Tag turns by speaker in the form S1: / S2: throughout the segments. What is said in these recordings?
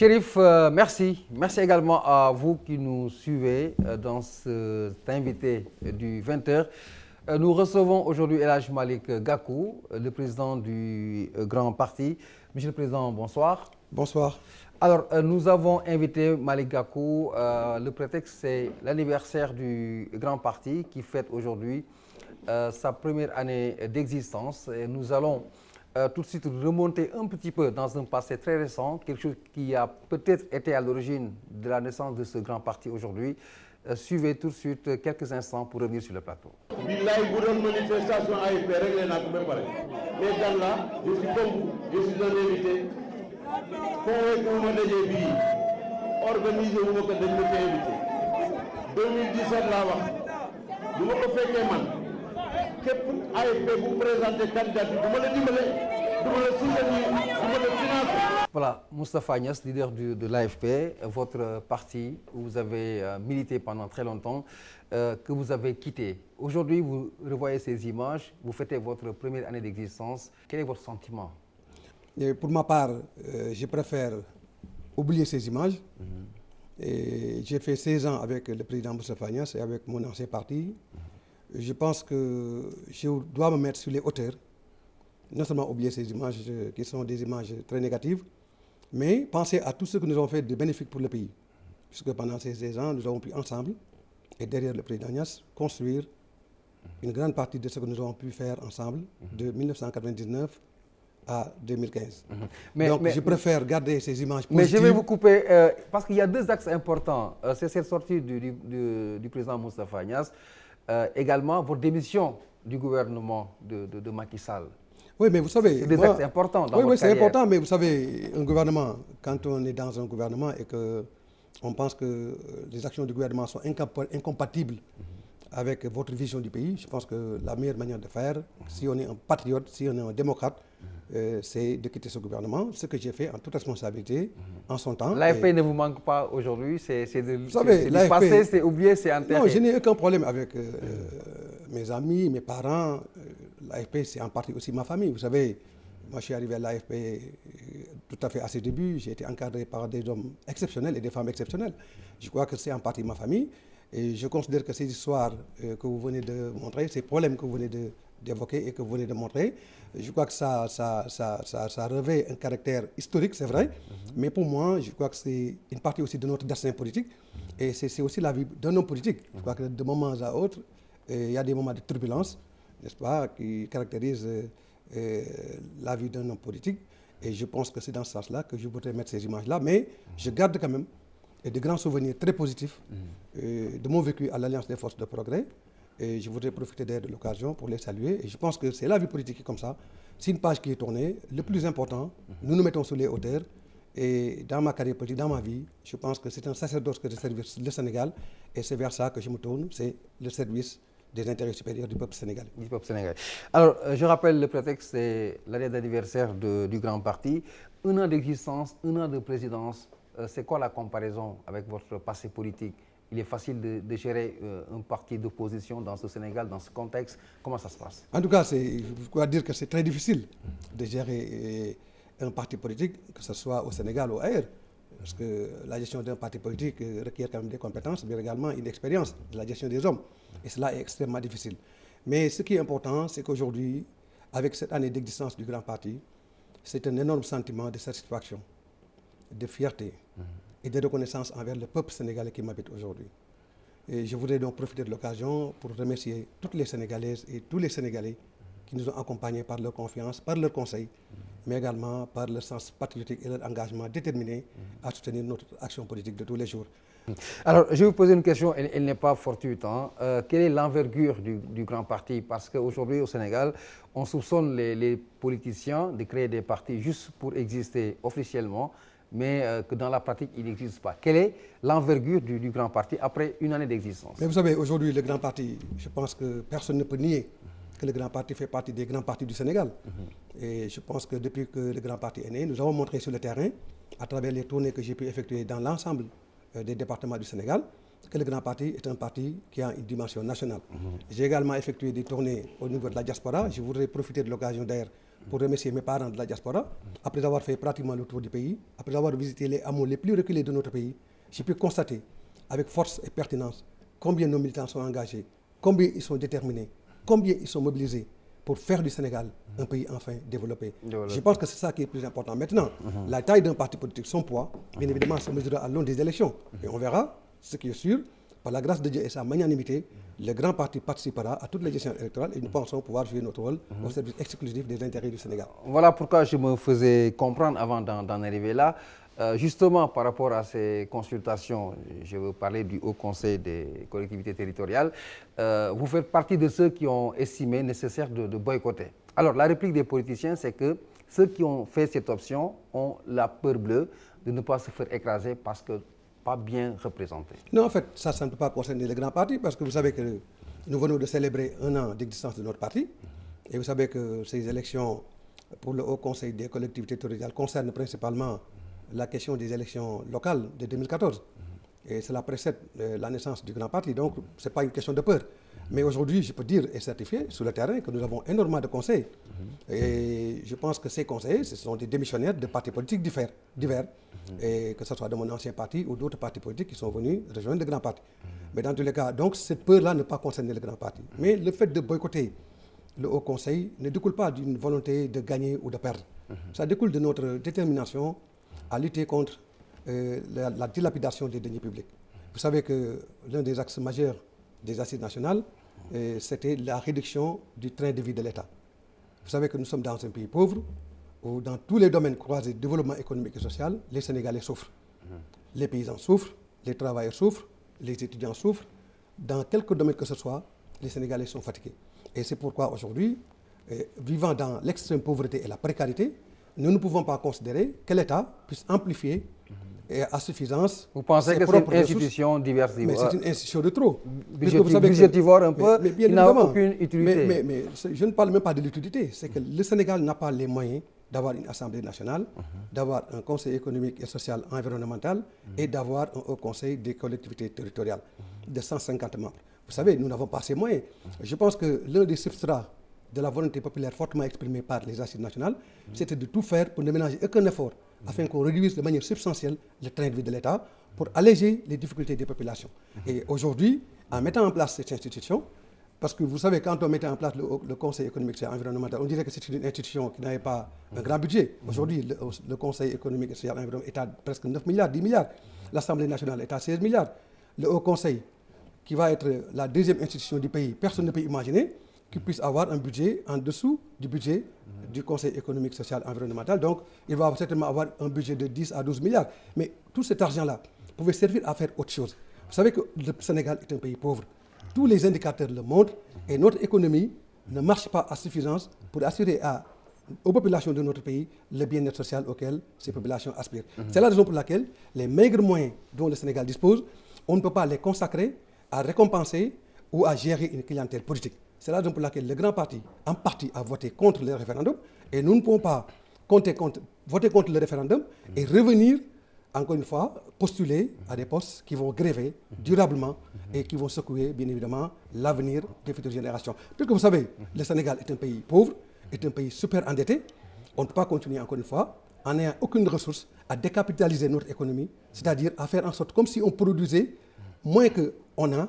S1: Chérif, merci. Merci également à vous qui nous suivez dans cet invité du 20h. Nous recevons aujourd'hui El Hadj Malick Gakou, le président du Grand Parti. Monsieur le Président, bonsoir.
S2: Bonsoir.
S1: Alors, nous avons invité Malick Gakou. Le prétexte, c'est l'anniversaire du Grand Parti qui fête aujourd'hui sa première année d'existence. Et nous allons tout de suite remonter un petit peu dans un passé très récent, quelque chose qui a peut-être été à l'origine de la naissance de ce grand parti aujourd'hui. Suivez tout de suite quelques instants pour revenir sur le plateau.
S3: Billahi bu doon manifestation AFP réglé naa ko ba pare mais dan la je suis comme vous, je suis un invité convoqué wu ma daje bii organisé wu ma ko dañ ma ko invité 2017 laa wax bu ma ko fekkee man képp AFP bu présenté candidature du ma la dimbale du ma la soutenir du ma la financer.
S1: Voilà, Moustapha Niasse, leader de l'AFP, votre parti où vous avez milité pendant très longtemps, que vous avez quitté. Aujourd'hui, vous revoyez ces images, vous fêtez votre première année d'existence. Quel est votre sentiment?
S2: Et pour ma part, je préfère oublier ces images. Et j'ai fait 16 ans avec le président Moustapha Niasse et avec mon ancien parti. Je pense que je dois me mettre sur les hauteurs. Non seulement oublier ces images qui sont des images très négatives, mais penser à tout ce que nous avons fait de bénéfique pour le pays. Puisque pendant ces 16 ans, nous avons pu ensemble, et derrière le président Niasse, construire une grande partie de ce que nous avons pu faire ensemble de 1999 à 2015. Donc je préfère garder ces images positives.
S1: Mais je vais vous couper, parce qu'il y a deux axes importants. C'est cette sortie du président Moustapha Niasse, également votre démission du gouvernement de Macky Sall.
S2: Oui, mais vous savez...
S1: C'est des actes importants dans votre
S2: carrière. Oui, c'est important, mais vous savez, un gouvernement, quand on est dans un gouvernement et qu'on pense que les actions du gouvernement sont incompatibles avec votre vision du pays, je pense que la meilleure manière de faire, si on est un patriote, si on est un démocrate, c'est de quitter ce gouvernement, ce que j'ai fait en toute responsabilité, en son temps.
S1: L'AFP ne vous manque pas aujourd'hui, c'est du passé, c'est oublié, c'est enterré.
S2: Non, je n'ai aucun problème avec mes amis, mes parents. L'AFP, c'est en partie aussi ma famille. Vous savez, moi je suis arrivé à l'AFP tout à fait à ses débuts. J'ai été encadré par des hommes exceptionnels et des femmes exceptionnelles. Je crois que c'est en partie ma famille. Et je considère que ces histoires que vous venez de montrer, ces problèmes que vous venez d'évoquer et que vous venez de montrer, je crois que ça revêt un caractère historique, c'est vrai. Mais pour moi, je crois que c'est une partie aussi de notre destin politique. Et c'est aussi la vie d'un homme politique. Je crois que de moments à autres, il y a des moments de turbulence, n'est-ce pas, qui caractérisent la vie d'un homme politique. Et je pense que c'est dans ce sens-là que je voudrais mettre ces images-là. Mais je garde quand même de grands souvenirs très positifs de mon vécu à l'Alliance des forces de progrès. Et je voudrais profiter de l'occasion pour les saluer. Et je pense que c'est la vie politique qui est comme ça. C'est une page qui est tournée. Le plus important, nous nous mettons sur les hauteurs. Et dans ma carrière politique, dans ma vie, je pense que c'est un sacerdoce que de servir le Sénégal. Et c'est vers ça que je me tourne. C'est le service des intérêts supérieurs du peuple sénégalais.
S1: Du peuple sénégalais. Alors, je rappelle, le prétexte, c'est l'année d'anniversaire du Grand Parti. Un an d'existence, un an de présidence. C'est quoi la comparaison avec votre passé politique? Il est facile de gérer un parti d'opposition dans ce Sénégal, dans ce contexte. Comment ça se passe?
S2: En tout cas, je dois dire que c'est très difficile de gérer un parti politique, que ce soit au Sénégal ou ailleurs. Parce que la gestion d'un parti politique requiert quand même des compétences, mais également une expérience de la gestion des hommes. Et cela est extrêmement difficile. Mais ce qui est important, c'est qu'aujourd'hui, avec cette année d'existence du Grand Parti, c'est un énorme sentiment de satisfaction, de fierté et de reconnaissance envers le peuple sénégalais qui m'habite aujourd'hui. Et je voudrais donc profiter de l'occasion pour remercier toutes les Sénégalaises et tous les Sénégalais qui nous ont accompagnés par leur confiance, par leur conseil, mais également par leur sens patriotique et leur engagement déterminé à soutenir notre action politique de tous les jours.
S1: Alors, je vais vous poser une question, elle n'est pas fortuite. Quelle est l'envergure du Grand Parti? Parce qu'aujourd'hui, au Sénégal, on soupçonne les politiciens de créer des partis juste pour exister officiellement, mais que dans la pratique, il n'existe pas. Quelle est l'envergure du Grand Parti après une année d'existence?
S2: Mais vous savez, aujourd'hui, le Grand Parti, je pense que personne ne peut nier que le Grand Parti fait partie des grands partis du Sénégal. Et je pense que depuis que le Grand Parti est né, nous avons montré sur le terrain, à travers les tournées que j'ai pu effectuer dans l'ensemble des départements du Sénégal, que le Grand Parti est un parti qui a une dimension nationale. J'ai également effectué des tournées au niveau de la diaspora. Je voudrais profiter de l'occasion d'ailleurs pour remercier mes parents de la diaspora. Après avoir fait pratiquement le tour du pays, après avoir visité les hameaux les plus reculés de notre pays, j'ai pu constater avec force et pertinence combien nos militants sont engagés, combien ils sont déterminés, combien ils sont mobilisés pour faire du Sénégal un pays enfin développé. Je pense que c'est ça qui est le plus important. Maintenant, la taille d'un parti politique, son poids, bien évidemment, se mesurera à l'aune des élections. Et on verra, ce qui est sûr, par la grâce de Dieu et sa magnanimité, le grand parti participera à toutes les gestions électorales et nous pensons pouvoir jouer notre rôle au service exclusif des intérêts du Sénégal.
S1: Voilà pourquoi je me faisais comprendre avant d'en arriver là. Justement, par rapport à ces consultations, je veux parler du Haut Conseil des collectivités territoriales, vous faites partie de ceux qui ont estimé nécessaire de boycotter. Alors, la réplique des politiciens, c'est que ceux qui ont fait cette option ont la peur bleue de ne pas se faire écraser parce que pas bien représentés.
S2: Non, en fait, ça ne peut pas concerner les grands partis parce que vous savez que nous venons de célébrer 1 an d'existence de notre parti et vous savez que ces élections pour le Haut Conseil des collectivités territoriales concernent principalement la question des élections locales de 2014. Et cela précède la naissance du grand parti, donc ce n'est pas une question de peur. Mais aujourd'hui, je peux dire et certifier sur le terrain que nous avons énormément de conseils. Et je pense que ces conseils, ce sont des démissionnaires de partis politiques divers, et que ce soit de mon ancien parti ou d'autres partis politiques qui sont venus rejoindre le grand parti. Mais dans tous les cas, donc cette peur-là ne pas concerner le grand parti. Mais le fait de boycotter le Haut Conseil ne découle pas d'une volonté de gagner ou de perdre. Ça découle de notre détermination à lutter contre la dilapidation des deniers publics. Vous savez que l'un des axes majeurs des assises nationales, c'était la réduction du train de vie de l'État. Vous savez que nous sommes dans un pays pauvre, où dans tous les domaines croisés, développement économique et social, les Sénégalais souffrent. Les paysans souffrent, les travailleurs souffrent, les étudiants souffrent. Dans quelque domaine que ce soit, les Sénégalais sont fatigués. Et c'est pourquoi aujourd'hui, vivant dans l'extrême pauvreté et la précarité, nous ne pouvons pas considérer que l'État puisse amplifier à suffisance.
S1: Vous pensez que c'est une institution diversive?
S2: Mais c'est une institution de trop.
S1: Budgétivore un peu,
S2: mais bien
S1: qui n'a
S2: évidemment,
S1: aucune utilité.
S2: Mais je ne parle même pas de l'utilité. C'est que le Sénégal n'a pas les moyens d'avoir une Assemblée nationale, d'avoir un Conseil économique et social environnemental et d'avoir un Haut Conseil des collectivités territoriales de 150 membres. Vous savez, nous n'avons pas ces moyens. Je pense que l'un des substrats de la volonté populaire fortement exprimée par les assises nationales, c'était de tout faire pour ne ménager aucun effort afin qu'on réduise de manière substantielle le train de vie de l'État pour alléger les difficultés des populations. Et aujourd'hui, en mettant en place cette institution, parce que vous savez, quand on mettait en place le Conseil économique et environnemental, on dirait que c'est une institution qui n'avait pas un grand budget. Aujourd'hui, le Conseil économique et social environnemental est à presque 9 milliards, 10 milliards. L'Assemblée nationale est à 16 milliards. Le Haut Conseil, qui va être la deuxième institution du pays, personne ne peut imaginer qu'il puisse avoir un budget en dessous du budget du Conseil économique, social, environnemental. Donc, il va certainement avoir un budget de 10 à 12 milliards. Mais tout cet argent-là pouvait servir à faire autre chose. Vous savez que le Sénégal est un pays pauvre. Tous les indicateurs le montrent et notre économie ne marche pas à suffisance pour assurer aux populations de notre pays le bien-être social auquel ces populations aspirent. C'est la raison pour laquelle les maigres moyens dont le Sénégal dispose, on ne peut pas les consacrer à récompenser ou à gérer une clientèle politique. C'est la raison pour laquelle le grand parti, en partie, a voté contre le référendum et nous ne pouvons pas voter contre le référendum et revenir, encore une fois, postuler à des postes qui vont gréver durablement et qui vont secouer, bien évidemment, l'avenir des futures générations. Parce que vous savez, le Sénégal est un pays pauvre, est un pays super endetté. On ne peut pas continuer, encore une fois, en n'ayant aucune ressource, à décapitaliser notre économie, c'est-à-dire à faire en sorte comme si on produisait moins qu'on a,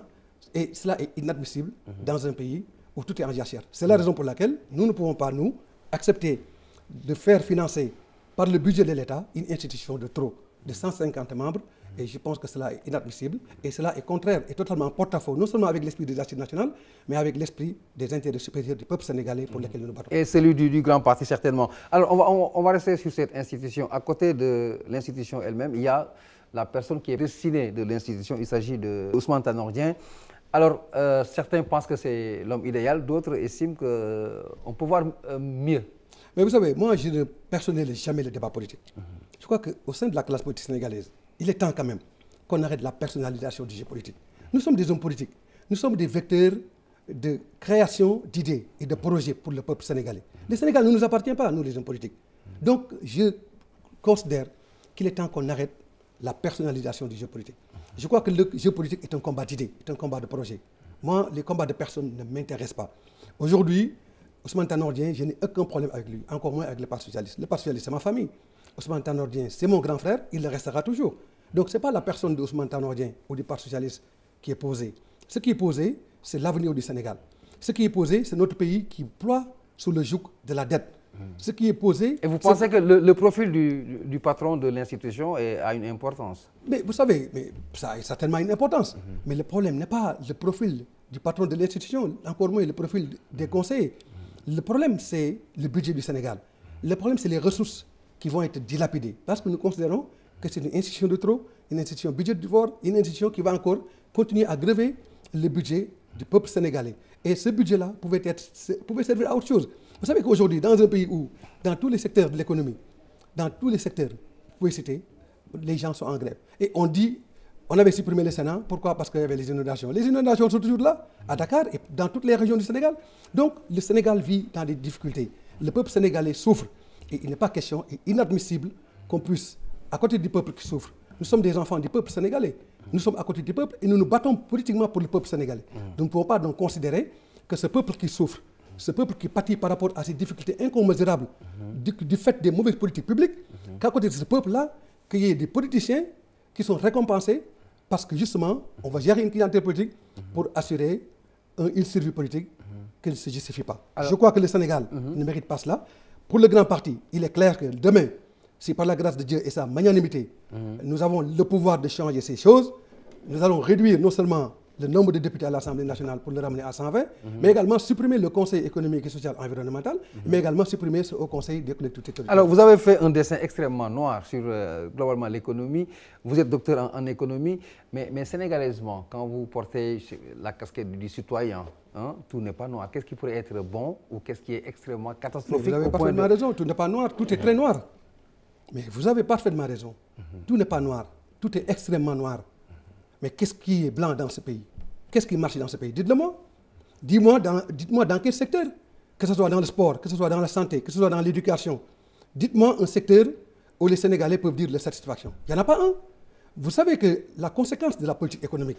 S2: et cela est inadmissible dans un pays où tout est en jachère. C'est la raison pour laquelle nous ne pouvons pas, nous, accepter de faire financer par le budget de l'État une institution de trop, de 150 membres, et je pense que cela est inadmissible, et cela est contraire et totalement en porte-à-faux, non seulement avec l'esprit des assises nationales, mais avec l'esprit des intérêts supérieurs du peuple sénégalais pour lesquels nous nous battons.
S1: Et celui du grand parti, certainement. Alors, on va rester sur cette institution. À côté de l'institution elle-même, il y a la personne qui est destinée de l'institution, il s'agit de Ousmane Tanor Dieng. Alors, certains pensent que c'est l'homme idéal, d'autres estiment qu'on peut voir mieux.
S2: Mais vous savez, moi, je ne personnalise jamais le débat politique. Je crois qu'au sein de la classe politique sénégalaise, il est temps quand même qu'on arrête la personnalisation du jeu politique. Nous sommes des hommes politiques. Nous sommes des vecteurs de création d'idées et de projets pour le peuple sénégalais. Le Sénégal ne nous appartient pas, nous les hommes politiques. Donc, je considère qu'il est temps qu'on arrête la personnalisation du jeu politique. Je crois que le jeu politique est un combat d'idées, est un combat de projets. Moi, les combats de personnes ne m'intéressent pas. Aujourd'hui, Ousmane Tanor Dieng, je n'ai aucun problème avec lui, encore moins avec le Parti socialiste. Le Parti socialiste, c'est ma famille. Ousmane Tanor Dieng, c'est mon grand frère, il le restera toujours. Donc ce n'est pas la personne d'Ousmane Tanor Dieng ou du Parti socialiste qui est posée. Ce qui est posé, c'est l'avenir du Sénégal. Ce qui est posé, c'est notre pays qui ploie sous le joug de la dette. Ce qui est posé...
S1: Et vous pensez que le profil du patron de l'institution a une importance?
S2: Mais vous savez, ça a certainement une importance. Mais le problème n'est pas le profil du patron de l'institution, encore moins le profil des conseillers. Le problème, c'est le budget du Sénégal. Le problème, c'est les ressources qui vont être dilapidées. Parce que nous considérons que c'est une institution de trop, une institution budgétivore, une institution qui va encore continuer à grever le budget du peuple sénégalais. Et ce budget-là pouvait servir à autre chose. Vous savez qu'aujourd'hui, dans un pays où, dans tous les secteurs de l'économie, dans tous les secteurs, vous pouvez citer, les gens sont en grève. Et on dit, on avait supprimé le Sénat, pourquoi? Parce qu'il y avait les inondations. Les inondations sont toujours là, à Dakar et dans toutes les régions du Sénégal. Donc, le Sénégal vit dans des difficultés. Le peuple sénégalais souffre. Et il n'est pas question, et inadmissible, qu'on puisse, à côté du peuple qui souffre, nous sommes des enfants du peuple sénégalais. Nous sommes à côté du peuple et nous nous battons politiquement pour le peuple sénégalais. Nous ne pouvons pas donc considérer que ce peuple qui souffre, ce peuple qui pâtit par rapport à ces difficultés incommensurables du fait des mauvaises politiques publiques, qu'à côté de ce peuple-là, qu'il y ait des politiciens qui sont récompensés parce que justement, on va gérer une clientèle politique pour assurer une survie politique qui ne se justifie pas. Alors, je crois que le Sénégal ne mérite pas cela. Pour le grand parti, il est clair que demain, si par la grâce de Dieu et sa magnanimité, nous avons le pouvoir de changer ces choses, nous allons réduire non seulement le nombre de députés à l'Assemblée nationale pour le ramener à 120, mais également supprimer le Conseil économique et social environnemental, mais également supprimer ce Haut Conseil des collectivités territoriales.
S1: Alors, vous avez fait un dessin extrêmement noir sur globalement l'économie. Vous êtes docteur en économie, mais sénégalaisement, quand vous portez la casquette du citoyen, tout n'est pas noir. Qu'est-ce qui pourrait être bon ou qu'est-ce qui est extrêmement catastrophique?
S2: Vous avez parfaitement raison, tout n'est pas noir, tout est très noir. Mais vous avez parfaitement raison. Tout n'est pas noir, tout est extrêmement noir. Mais qu'est-ce qui est blanc dans ce pays? Qu'est-ce qui marche dans ce pays? Dites-le-moi. Dites-moi dans quel secteur? Que ce soit dans le sport, que ce soit dans la santé, que ce soit dans l'éducation. Dites-moi un secteur où les Sénégalais peuvent dire leur satisfaction. Il n'y en a pas un. Vous savez que la conséquence de la politique économique,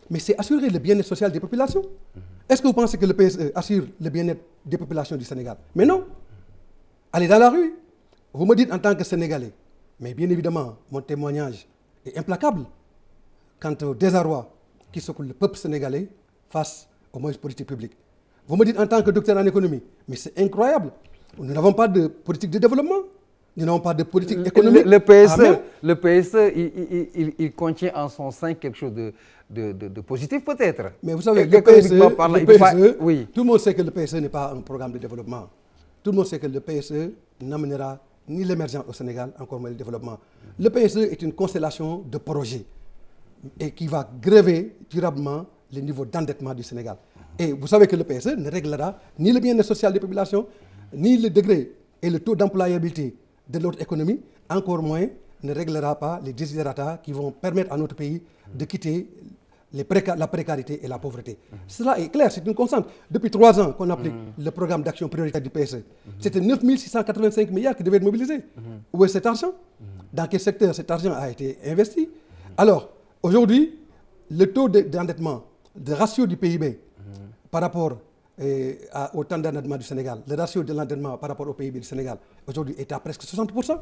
S2: mais c'est assurer le bien-être social des populations. Est-ce que vous pensez que le PSE assure le bien-être des populations du Sénégal? Mais non. Allez dans la rue. Vous me dites en tant que Sénégalais, mais bien évidemment, mon témoignage est implacable quant au désarroi qui secoue le peuple sénégalais face aux mauvaises politiques publiques. Vous me dites en tant que docteur en économie, mais c'est incroyable. Nous n'avons pas de politique de développement, nous n'avons pas de politique économique.
S1: Le PSE, il contient en son sein quelque chose de positif peut-être.
S2: Mais vous savez, le PSE, oui. Tout le monde sait que le PSE n'est pas un programme de développement. Tout le monde sait que le PSE n'amènera ni l'émergence au Sénégal, encore moins le développement. Le PSE est une constellation de projets et qui va grever durablement le niveau d'endettement du Sénégal. Et vous savez que le PSE ne réglera ni le bien-être social des populations, ni le degré et le taux d'employabilité de notre économie, encore moins ne réglera pas les desiderata qui vont permettre à notre pays de quitter la précarité et la pauvreté. Cela est clair, c'est une constante. Depuis 3 ans qu'on applique le programme d'action prioritaire du PSE. C'était 9 685 milliards qui devaient être mobilisés. Où est cet argent? Dans quel secteur cet argent a été investi? Alors, aujourd'hui, le taux d'endettement, de ratio du PIB par rapport au temps d'endettement du Sénégal, le ratio de l'endettement par rapport au PIB du Sénégal, aujourd'hui est à presque 60%.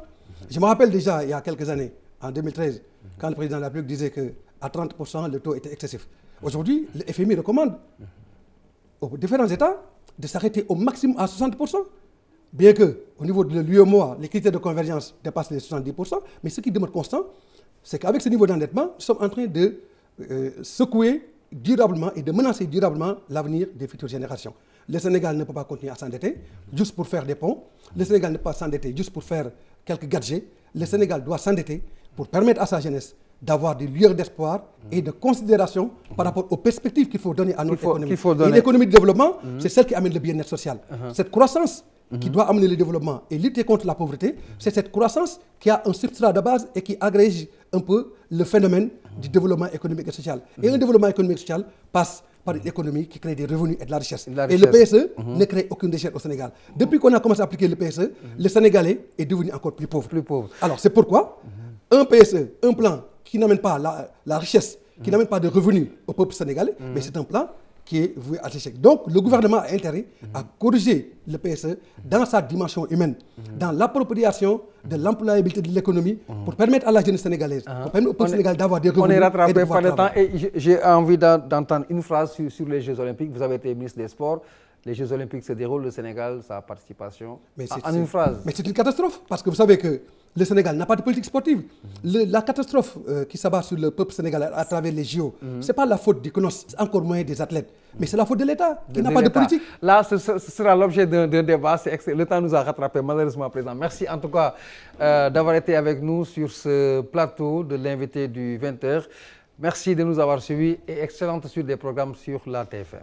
S2: Je me rappelle déjà, il y a quelques années, en 2013, quand le président de la République disait qu'à 30%, le taux était excessif. Aujourd'hui, le FMI recommande aux différents États de s'arrêter au maximum à 60%, bien qu'au niveau de l'UEMOA, les critères de convergence dépassent les 70%, mais ce qui demeure constant, c'est qu'avec ce niveau d'endettement, nous sommes en train de secouer durablement et de menacer durablement l'avenir des futures générations. Le Sénégal ne peut pas continuer à s'endetter juste pour faire des ponts. Le Sénégal ne peut pas s'endetter juste pour faire quelques gadgets. Le Sénégal doit s'endetter pour permettre à sa jeunesse d'avoir des lueurs d'espoir et de considération par rapport aux perspectives qu'il faut donner à notre économie. Et l'économie de développement, c'est celle qui amène le bien-être social. Cette croissance qui doit amener le développement et lutter contre la pauvreté, c'est cette croissance qui a un substrat de base et qui agrège un peu le phénomène du développement économique et social. Et un développement économique et social passe par une économie qui crée des revenus et de la richesse. Et le PSE ne crée aucune richesse au Sénégal. Depuis qu'on a commencé à appliquer le PSE, le Sénégalais est devenu encore plus pauvre. Alors c'est pourquoi un PSE, un plan qui n'amène pas la richesse, qui n'amène pas de revenus au peuple sénégalais, mais c'est un plan qui est voué à l'échec. Donc, le gouvernement a intérêt à corriger le PSE dans sa dimension humaine, dans l'appropriation de l'employabilité de l'économie pour permettre à la jeunesse sénégalaise, pour permettre au peuple sénégalais d'avoir des revenus.
S1: On est rattrapé
S2: et de pouvoir
S1: par le temps
S2: travailler.
S1: et j'ai envie d'entendre une phrase sur les Jeux Olympiques. Vous avez été ministre des Sports. Les Jeux Olympiques se déroulent, le Sénégal, sa participation. En une phrase.
S2: Mais c'est une catastrophe, parce que vous savez que le Sénégal n'a pas de politique sportive. La catastrophe qui s'abat sur le peuple sénégalais à travers les JO, ce n'est pas la faute du CNOS, encore moins des athlètes, mais c'est la faute de l'État qui n'a pas de politique.
S1: Là, ce sera l'objet d'un débat. Le temps nous a rattrapé, malheureusement, Président. Merci en tout cas d'avoir été avec nous sur ce plateau de l'invité du 20h. Merci de nous avoir suivis et excellente suite des programmes sur la TFM.